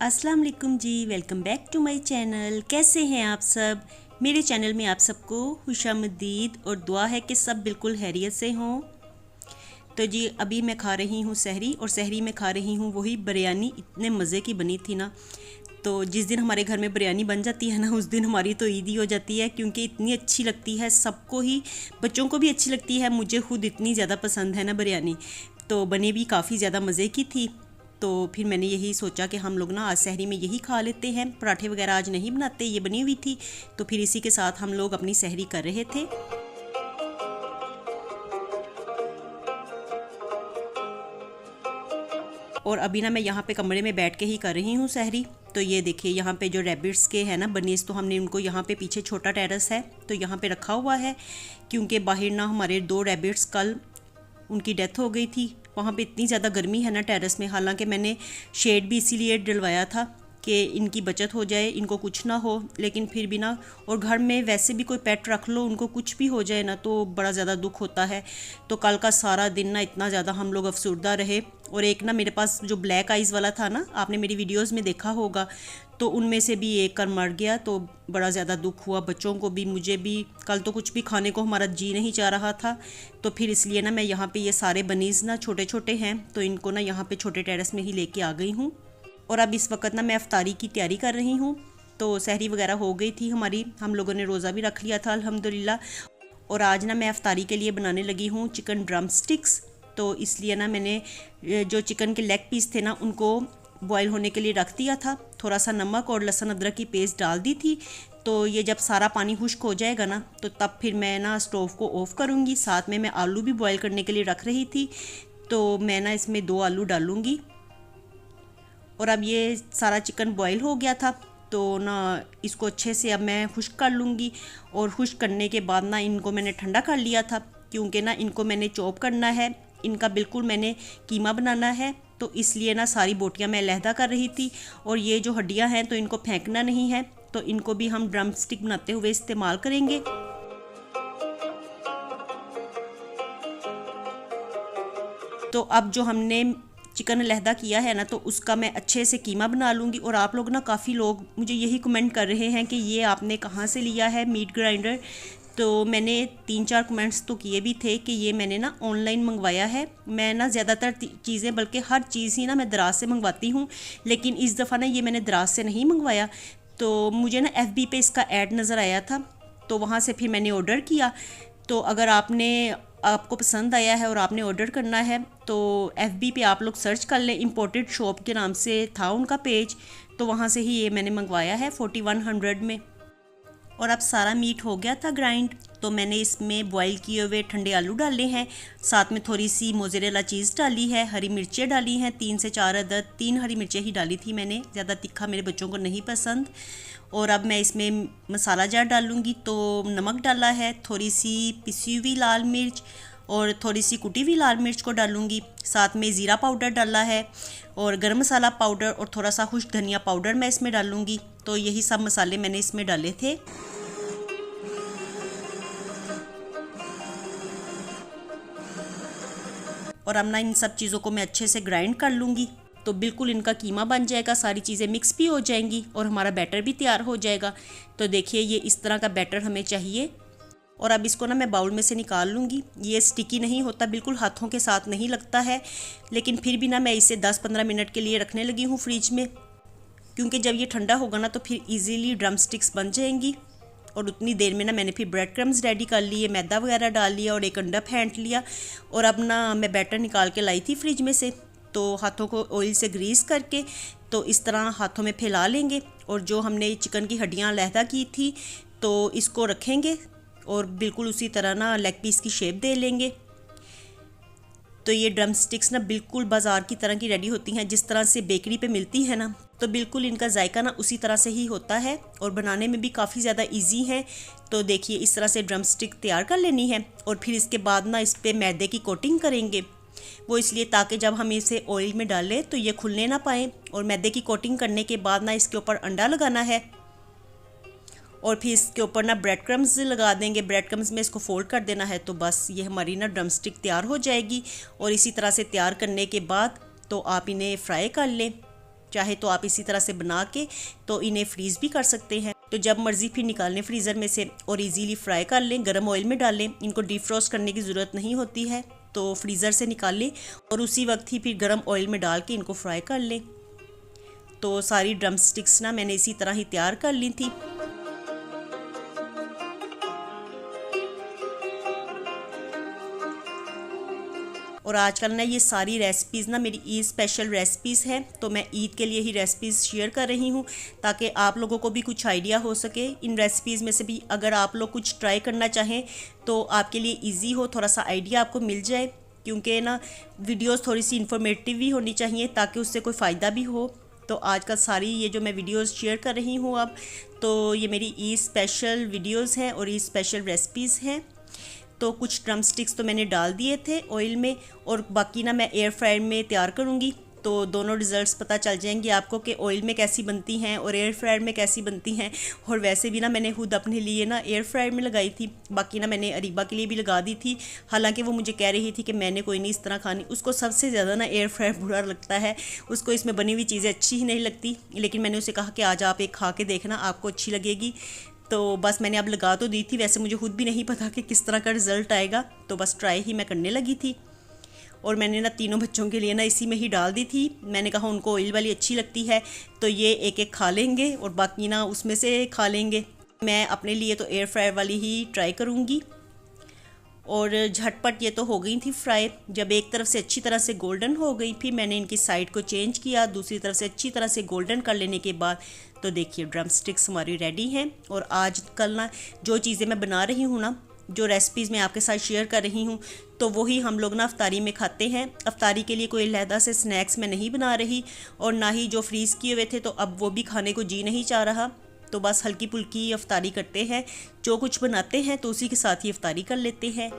अस्सलाम वालेकुम जी, welcome back to my channel. कैसे हैं आप सब? मेरे चैनल में आप सबको खुशामदीद और दुआ है कि सब बिल्कुल खैरियत से हों। तो जी अभी मैं खा रही हूँ सहरी, और सहरी में खा रही हूँ वही बिरयानी। इतने मज़े की बनी थी ना। तो जिस दिन हमारे घर में बिरयानी बन जाती है ना, उस दिन हमारी तो ईद ही हो जाती है, क्योंकि इतनी अच्छी लगती है सबको ही। बच्चों को भी अच्छी लगती है, मुझे खुद इतनी ज़्यादा पसंद है ना बिरयानी। तो बनी भी काफ़ी ज़्यादा मज़े की थी। तो फिर मैंने यही सोचा कि हम लोग ना आज सहरी में यही खा लेते हैं, पराठे वगैरह आज नहीं बनाते, ये बनी हुई थी। तो फिर इसी के साथ हम लोग अपनी सहरी कर रहे थे। और अभी ना मैं यहाँ पे कमरे में बैठ के ही कर रही हूँ सहरी। तो ये देखिए यहाँ पे जो रैबिट्स के हैं ना बनीज, तो हमने उनको यहाँ पे पीछे छोटा टेरेस है तो यहाँ पे रखा हुआ है, क्योंकि बाहर ना हमारे 2 रैबिट्स कल उनकी डेथ हो गई थी। वहाँ पे इतनी ज़्यादा गर्मी है ना टेरेस में, हालांकि मैंने शेड भी इसीलिए डलवाया था कि इनकी बचत हो जाए, इनको कुछ ना हो। लेकिन फिर भी ना, और घर में वैसे भी कोई पेट रख लो, उनको कुछ भी हो जाए ना तो बड़ा ज़्यादा दुख होता है। तो कल का सारा दिन ना इतना ज़्यादा हम लोग अफसरदा रहे। और एक ना मेरे पास जो ब्लैक आइज़ वाला था ना, आपने मेरी वीडियोज़ में देखा होगा, तो उनमें से भी एक कर मर गया। तो बड़ा ज़्यादा दुख हुआ, बच्चों को भी मुझे भी। कल तो कुछ भी खाने को हमारा जी नहीं चाह रहा था। तो फिर इसलिए ना मैं यहाँ पे ये सारे बनीज़ ना छोटे छोटे हैं, तो इनको ना यहाँ पे छोटे टेरेस में ही लेके आ गई हूँ। और अब इस वक्त ना मैं अफ्तारी की तैयारी कर रही हूँ। तो सहरी वगैरह हो गई थी हमारी, हम लोगों ने रोज़ा भी रख लिया था अल्हम्दुलिल्लाह। और आज ना मैं अफ्तारी के लिए बनाने लगी हूँ चिकन ड्रम स्टिक्स। तो इसलिए ना मैंने जो चिकन के लेग पीस थे ना, उनको बॉईल होने के लिए रख दिया था। थोड़ा सा नमक और लहसुन अदरक की पेस्ट डाल दी थी। तो ये जब सारा पानी खुश्क हो जाएगा ना, तो तब फिर मैं ना स्टोव को ऑफ़ करूँगी। साथ में मैं आलू भी बॉईल करने के लिए रख रही थी। तो मैं ना इसमें 2 आलू डालूँगी। और अब ये सारा चिकन बॉईल हो गया था, तो ना इसको अच्छे से अब मैं खुश्क कर लूँगी। और खुश्क करने के बाद ना इनको मैंने ठंडा कर लिया था, क्योंकि ना इनको मैंने चॉप करना है। इनका बिल्कुल मैंने कीमा बनाना है, तो इसलिए ना सारी बोटियाँ मैं अलहदा कर रही थी। और ये जो हड्डियाँ हैं तो इनको फेंकना नहीं है, तो इनको भी हम ड्रम स्टिक बनाते हुए इस्तेमाल करेंगे। तो अब जो हमने चिकन अलहदा किया है ना, तो उसका मैं अच्छे से कीमा बना लूँगी। और आप लोग ना, काफ़ी लोग मुझे यही कमेंट कर रहे हैं कि ये आपने कहाँ से लिया है मीट ग्राइंडर। तो मैंने 3-4 कमेंट्स तो किए भी थे कि ये मैंने ना ऑनलाइन मंगवाया है। मैं ना ज़्यादातर चीज़ें, बल्कि हर चीज़ ही ना मैं दराज से मंगवाती हूँ, लेकिन इस दफ़ा ना ये मैंने दराज से नहीं मंगवाया। तो मुझे ना FB पे इसका ऐड नज़र आया था, तो वहाँ से फिर मैंने ऑर्डर किया। तो अगर आपको पसंद आया है और आपने ऑर्डर करना है, तो FB पे आप लोग सर्च कर लें, इम्पोर्टेड शॉप के नाम से था उनका पेज। तो वहाँ से ही ये मैंने मंगवाया है 4100 में। और अब सारा मीट हो गया था ग्राइंड, तो मैंने इसमें बॉईल किए हुए ठंडे आलू डाले हैं। साथ में थोड़ी सी मोज़रेला चीज़ डाली है, हरी मिर्चें डाली हैं 3 से 4 अदद। 3 हरी मिर्चें ही डाली थी मैंने, ज़्यादा तीखा मेरे बच्चों को नहीं पसंद। और अब मैं इसमें मसाला जार डालूँगी। तो नमक डाला है, थोड़ी सी पिसी हुई लाल मिर्च और थोड़ी सी कुटी हुई लाल मिर्च को डालूँगी। साथ में ज़ीरा पाउडर डाला है, और गरम मसाला पाउडर और थोड़ा सा खुश्क धनिया पाउडर मैं इसमें डालूँगी। तो यही सब मसाले मैंने इसमें डाले थे। और अब ना इन सब चीज़ों को मैं अच्छे से ग्राइंड कर लूँगी, तो बिल्कुल इनका कीमा बन जाएगा, सारी चीज़ें मिक्स भी हो जाएंगी और हमारा बैटर भी तैयार हो जाएगा। तो देखिए ये इस तरह का बैटर हमें चाहिए। और अब इसको ना मैं बाउल में से निकाल लूँगी। ये स्टिकी नहीं होता, बिल्कुल हाथों के साथ नहीं लगता है, लेकिन फिर भी ना मैं इसे 10-15 मिनट के लिए रखने लगी हूँ फ्रिज में, क्योंकि जब ये ठंडा होगा ना तो फिर ईज़िली ड्रम स्टिक्स बन जाएंगी। और उतनी देर में ना मैंने फिर ब्रेड क्रम्स रेडी कर लिए, मैदा वगैरह डाल लिया और एक अंडा फेंट लिया। और अब ना मैं बैटर निकाल के लाई थी फ्रिज में से, तो हाथों को ऑयल से ग्रीस करके तो इस तरह हाथों में फैला लेंगे। और जो हमने चिकन की हड्डियाँ अलहदा की थी, तो इसको रखेंगे और बिल्कुल उसी तरह ना लेग पीस की शेप दे लेंगे। तो ये ड्रम स्टिक्स ना बिल्कुल बाज़ार की तरह की रेडी होती हैं, जिस तरह से बेकरी पे मिलती है ना, तो बिल्कुल इनका जायका ना उसी तरह से ही होता है और बनाने में भी काफ़ी ज़्यादा इजी है। तो देखिए इस तरह से ड्रम स्टिक तैयार कर लेनी है। और फिर इसके बाद ना इस पर मैदे की कोटिंग करेंगे, वो इसलिए ताकि जब हम इसे ऑयल में डालें तो ये खुलने ना पाए। और मैदे की कोटिंग करने के बाद ना इसके ऊपर अंडा लगाना है, और फिर इसके ऊपर ना ब्रेड क्रम्स लगा देंगे। ब्रेड क्रम्स में इसको फोल्ड कर देना है, तो बस ये हमारी ना ड्रम स्टिक तैयार हो जाएगी। और इसी तरह से तैयार करने के बाद तो आप इन्हें फ्राई कर लें। चाहे तो आप इसी तरह से बना के तो इन्हें फ्रीज़ भी कर सकते हैं। तो जब मर्ज़ी फिर निकाल लें फ्रीज़र में से और इजीली फ्राई कर लें, गर्म ऑयल में डाल लें। इनको डीप फ्रोस्ट करने की ज़रूरत नहीं होती है, तो फ्रीज़र से निकाल लें और उसी वक्त ही फिर गर्म ऑयल में डाल के इनको फ्राई कर लें। तो सारी ड्रम स्टिक्स ना मैंने इसी तरह ही तैयार कर ली थी। और आजकल ना ये सारी रेसिपीज़ ना मेरी ईद स्पेशल रेसिपीज़ हैं, तो मैं ईद के लिए ही रेसिपीज़ शेयर कर रही हूँ ताकि आप लोगों को भी कुछ आइडिया हो सके। इन रेसिपीज़ में से भी अगर आप लोग कुछ ट्राई करना चाहें तो आपके लिए इजी हो, थोड़ा सा आइडिया आपको मिल जाए, क्योंकि ना वीडियोस थोड़ी सी इंफॉर्मेटिव भी होनी चाहिए ताकि उससे कोई फ़ायदा भी हो। तो आजकल सारी ये जो मैं वीडियोस शेयर कर रही हूँ अब, तो ये मेरी ईद स्पेशल वीडियोस हैं और ईद स्पेशल रेसिपीज़ हैं। तो कुछ ड्रम स्टिक्स तो मैंने डाल दिए थे ऑयल में और बाकी ना मैं एयर फ्रायर में तैयार करूँगी, तो दोनों रिज़ल्ट्स पता चल जाएंगे आपको कि ऑयल में कैसी बनती हैं और एयर फ्रायर में कैसी बनती हैं। और वैसे भी ना मैंने खुद अपने लिए ना एयर फ्रायर में लगाई थी, बाकी ना मैंने अरीबा के लिए भी लगा दी थी। हालांकि वो मुझे कह रही थी कि मैंने कोई नहीं इस तरह खानी, उसको सबसे ज़्यादा ना एयर फ्रायर बुरा लगता है, उसको इसमें बनी हुई चीज़ें अच्छी ही नहीं लगती। लेकिन मैंने उसे कहा कि आज आप एक खा के देखना, आपको अच्छी लगेगी। तो बस मैंने अब लगा तो दी थी, वैसे मुझे खुद भी नहीं पता कि किस तरह का रिज़ल्ट आएगा, तो बस ट्राई ही मैं करने लगी थी। और मैंने ना तीनों बच्चों के लिए ना इसी में ही डाल दी थी। मैंने कहा उनको ऑयल वाली अच्छी लगती है तो ये एक एक खा लेंगे और बाकी ना उसमें से खा लेंगे। मैं अपने लिए तो एयर फ्रायर वाली ही ट्राई करूँगी। और झटपट ये तो हो गई थी फ्राई। जब एक तरफ से अच्छी तरह से गोल्डन हो गई, फिर मैंने इनकी साइड को चेंज किया, दूसरी तरफ से अच्छी तरह से गोल्डन कर लेने के बाद तो देखिए ड्रम स्टिक्स हमारी रेडी हैं। और आजकल ना जो चीज़ें मैं बना रही हूँ ना, जो रेसिपीज़ मैं आपके साथ शेयर कर रही हूँ, तो वही हम लोग ना अफ्तारी में खाते हैं। अफ्तारी के लिए कोई अलहदा से स्नैक्स मैं नहीं बना रही और ना ही जो फ्रीज़ किए हुए थे तो अब वो भी खाने को जी नहीं चाह रहा। तो बस हल्की फुल्की अफ्तारी करते हैं, जो कुछ बनाते हैं तो उसी के साथ ही अफ्तारी कर लेते हैं।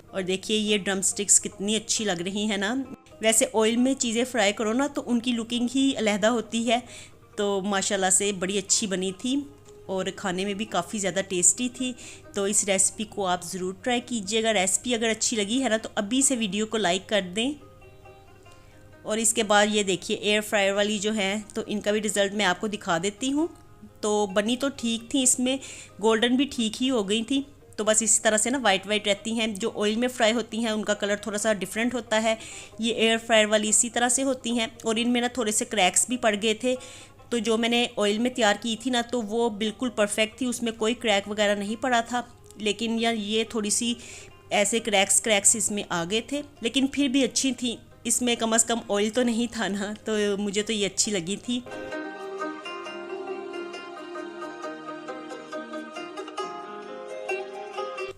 और देखिए ये ड्रम स्टिक्स कितनी अच्छी लग रही हैं ना। वैसे ऑयल में चीज़ें फ्राई करो ना तो उनकी लुकिंग ही अलहदा होती है। तो माशाल्लाह से बड़ी अच्छी बनी थी और खाने में भी काफ़ी ज़्यादा टेस्टी थी। तो इस रेसिपी को आप ज़रूर ट्राई कीजिएगा। रेसिपी अगर अच्छी लगी है ना तो अभी से वीडियो को लाइक कर दें। और इसके बाद ये देखिए एयर फ्रायर वाली जो है, तो इनका भी रिज़ल्ट मैं आपको दिखा देती हूँ। तो बनी तो ठीक थी, इसमें गोल्डन भी ठीक ही हो गई थी। तो बस इसी तरह से ना वाइट वाइट रहती हैं। जो ऑयल में फ्राई होती हैं उनका कलर थोड़ा सा डिफरेंट होता है, ये एयर फ्रायर वाली इसी तरह से होती हैं। और इनमें ना थोड़े से क्रैक्स भी पड़ गए थे, तो जो मैंने ऑयल में तैयार की थी ना तो वो बिल्कुल परफेक्ट थी, उसमें कोई क्रैक वगैरह नहीं पड़ा था। लेकिन यार ये थोड़ी सी ऐसे क्रैक्स इसमें आ गए थे, लेकिन फिर भी अच्छी थी। इसमें कम से कम ऑयल तो नहीं था ना, तो मुझे तो ये अच्छी लगी थी।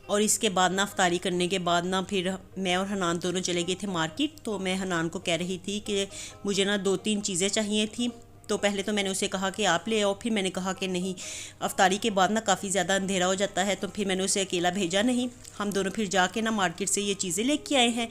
और इसके बाद ना अफ्तारी करने के बाद ना फिर मैं और हनान दोनों चले गए थे मार्केट। तो मैं हनान को कह रही थी कि मुझे ना 2-3 चीज़ें चाहिए थी। तो पहले तो मैंने उसे कहा कि आप ले आओ, फिर मैंने कहा कि नहीं, अफ्तारी के बाद ना काफ़ी ज़्यादा अंधेरा हो जाता है, तो फिर मैंने उसे अकेला भेजा नहीं। हम दोनों फिर जाके ना मार्केट से ये चीज़ें लेके आए हैं।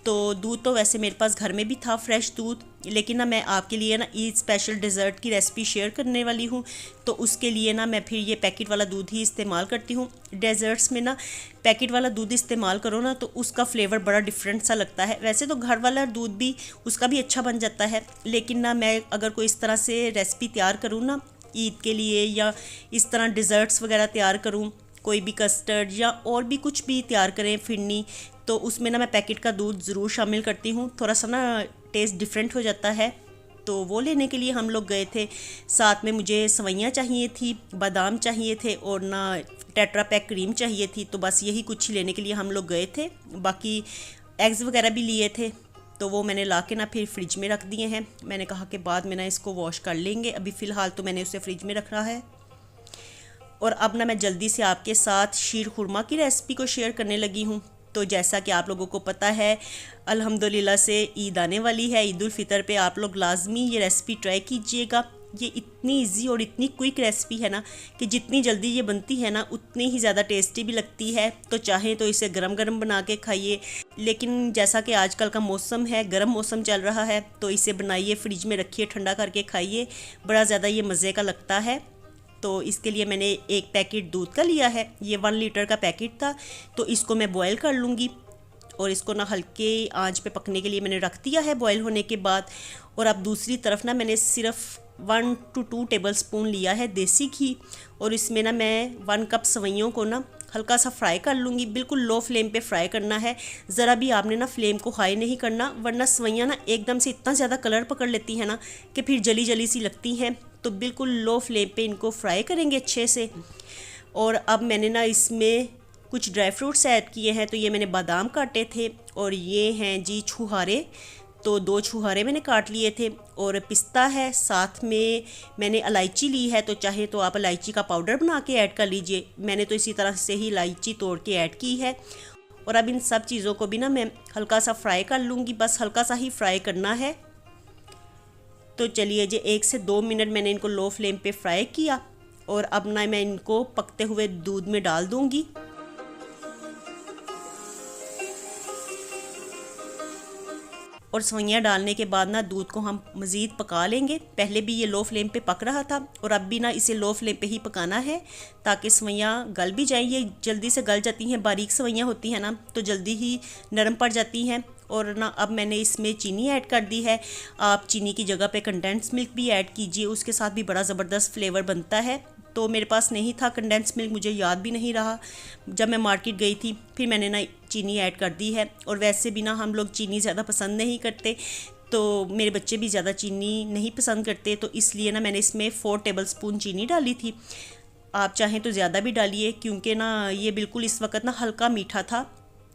तो दूध तो वैसे मेरे पास घर में भी था, फ्रेश दूध, लेकिन ना मैं आपके लिए ना ईद स्पेशल डिज़र्ट की रेसिपी शेयर करने वाली हूँ, तो उसके लिए ना मैं फिर ये पैकेट वाला दूध ही इस्तेमाल करती हूँ। डेज़र्ट्स में ना पैकेट वाला दूध इस्तेमाल करो ना तो उसका फ्लेवर बड़ा डिफरेंट सा लगता है। वैसे तो घर वाला दूध भी उसका भी अच्छा बन जाता है, लेकिन ना मैं अगर कोई इस तरह से रेसिपी तैयार करूँ ना ईद के लिए, या इस तरह डिज़र्ट्स वगैरह तैयार करूँ, कोई भी कस्टर्ड या और भी कुछ भी तैयार करें फिरनी, तो उसमें ना मैं पैकेट का दूध ज़रूर शामिल करती हूँ। थोड़ा सा ना टेस्ट डिफरेंट हो जाता है। तो वो लेने के लिए हम लोग गए थे। साथ में मुझे सवैयाँ चाहिए थी, बादाम चाहिए थे और ना टेट्रा पैक क्रीम चाहिए थी। तो बस यही कुछ ही लेने के लिए हम लोग गए थे। बाकी एग्स वगैरह भी लिए थे, तो वो मैंने ला के ना फिर फ्रिज में रख दिए हैं। मैंने कहा कि बाद में ना इसको वॉश कर लेंगे, अभी फ़िलहाल तो मैंने उसे फ्रिज में रखा है। और अब ना मैं जल्दी से आपके साथ शीर खुरमा की रेसिपी को शेयर करने लगी हूँ। तो जैसा कि आप लोगों को पता है, अल्हम्दुलिल्लाह से ईद आने वाली है। ईद उल फितर पे आप लोग लाजमी ये रेसिपी ट्राई कीजिएगा। ये इतनी इजी और इतनी क्विक रेसिपी है ना कि जितनी जल्दी ये बनती है ना उतनी ही ज़्यादा टेस्टी भी लगती है। तो चाहे तो इसे गरम गरम बना के खाइए, लेकिन जैसा कि आजकल का मौसम है, गर्म मौसम चल रहा है, तो इसे बनाइए, फ्रिज में रखिए, ठंडा करके खाइए, बड़ा ज़्यादा ये मज़े का लगता है। तो इसके लिए मैंने एक पैकेट दूध का लिया है, ये 1 लीटर का पैकेट था। तो इसको मैं बॉयल कर लूँगी और इसको ना हल्के आंच पे पकने के लिए मैंने रख दिया है बॉयल होने के बाद। और अब दूसरी तरफ ना मैंने सिर्फ 1 to 2 टेबल स्पून लिया है देसी घी, और इसमें ना मैं 1 कप सेवइयों को ना हल्का सा फ्राई कर लूँगी। बिल्कुल लो फ्लेम पे फ्राई करना है, ज़रा भी आपने ना फ्लेम को हाई नहीं करना, वरना सेवइयाँ ना एकदम से इतना ज़्यादा कलर पकड़ लेती हैं ना कि फिर जली जली सी लगती हैं। तो बिल्कुल लो फ्लेम पे इनको फ्राई करेंगे अच्छे से। और अब मैंने ना इसमें कुछ ड्राई फ्रूट्स ऐड किए हैं। तो ये मैंने बादाम काटे थे, और ये हैं जी छुहारे, तो 2 छुहारे मैंने काट लिए थे, और पिस्ता है, साथ में मैंने इलायची ली है। तो चाहे तो आप इलायची का पाउडर बना के ऐड कर लीजिए, मैंने तो इसी तरह से ही इलायची तोड़ के ऐड की है। और अब इन सब चीज़ों को भी ना मैं हल्का सा फ्राई कर लूँगी, बस हल्का सा ही फ्राई करना है। तो चलिए जी 1 से 2 मिनट मैंने इनको लो फ्लेम पे फ्राई किया, और अब ना मैं इनको पकते हुए दूध में डाल दूँगी। और सेवइयाँ डालने के बाद ना दूध को हम मज़ीद पका लेंगे। पहले भी ये लो फ्लेम पे पक रहा था, और अब भी ना इसे लो फ्लेम पे ही पकाना है ताकि सेवइयाँ गल भी जाएँ। ये जल्दी से गल जाती हैं, बारीक सेवइयाँ होती हैं ना तो जल्दी ही नरम पड़ जाती हैं। और ना अब मैंने इसमें चीनी ऐड कर दी है। आप चीनी की जगह पे कंडेंस मिल्क भी ऐड कीजिए, उसके साथ भी बड़ा ज़बरदस्त फ्लेवर बनता है। तो मेरे पास नहीं था कंडेंस मिल्क, मुझे याद भी नहीं रहा जब मैं मार्केट गई थी, फिर मैंने ना चीनी ऐड कर दी है। और वैसे भी ना हम लोग चीनी ज़्यादा पसंद नहीं करते, तो मेरे बच्चे भी ज़्यादा चीनी नहीं पसंद करते, तो इसलिए ना मैंने इसमें 4 टेबल स्पून चीनी डाली थी। आप चाहें तो ज़्यादा भी डालिए, क्योंकि ना ये बिल्कुल इस वक्त ना हल्का मीठा था,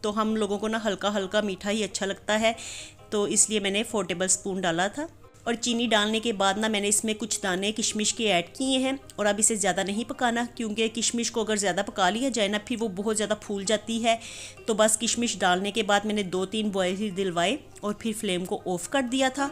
तो हम लोगों को ना हल्का हल्का मीठा ही अच्छा लगता है, तो इसलिए मैंने 4 टेबल स्पून डाला था। और चीनी डालने के बाद ना मैंने इसमें कुछ दाने किशमिश के ऐड किए हैं। और अब इसे ज़्यादा नहीं पकाना, क्योंकि किशमिश को अगर ज़्यादा पका लिया जाए ना फिर वो बहुत ज़्यादा फूल जाती है। तो बस किशमिश डालने के बाद मैंने 2-3 बॉयल ही दिलवाए और फिर फ्लेम को ऑफ कर दिया था।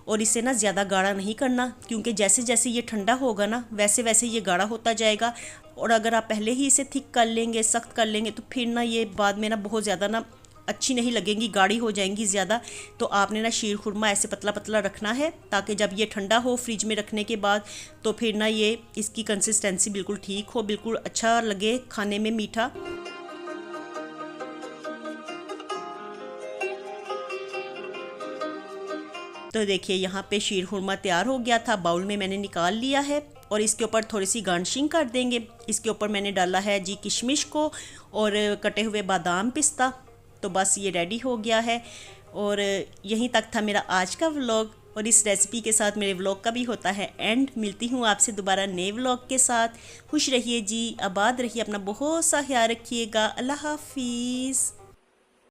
और इसे ना ज़्यादा गाढ़ा नहीं करना, क्योंकि जैसे जैसे ये ठंडा होगा ना वैसे वैसे ये गाढ़ा होता जाएगा। और अगर आप पहले ही इसे थिक कर लेंगे, सख्त कर लेंगे, तो फिर ना ये बाद में ना बहुत ज़्यादा ना अच्छी नहीं लगेंगी, गाढ़ी हो जाएंगी ज़्यादा। तो आपने ना शीर खुरमा ऐसे पतला पतला रखना है, ताकि जब ये ठंडा हो फ्रिज में रखने के बाद तो फिर ना ये इसकी कंसिस्टेंसी बिल्कुल ठीक हो, बिल्कुल अच्छा लगे खाने में मीठा। तो देखिए यहाँ पे शीर खुरमा तैयार हो गया था, बाउल में मैंने निकाल लिया है। और इसके ऊपर थोड़ी सी गार्निशिंग कर देंगे। इसके ऊपर मैंने डाला है जी किशमिश को और कटे हुए बादाम पिस्ता। तो बस ये रेडी हो गया है। और यहीं तक था मेरा आज का व्लॉग, और इस रेसिपी के साथ मेरे व्लॉग का भी होता है एंड। मिलती हूँ आपसे दोबारा नए व्लॉग के साथ। खुश रहिए जी, आबाद रहिए, अपना बहुत सा ख्याल रखिएगा। अल्लाह हाफिज़।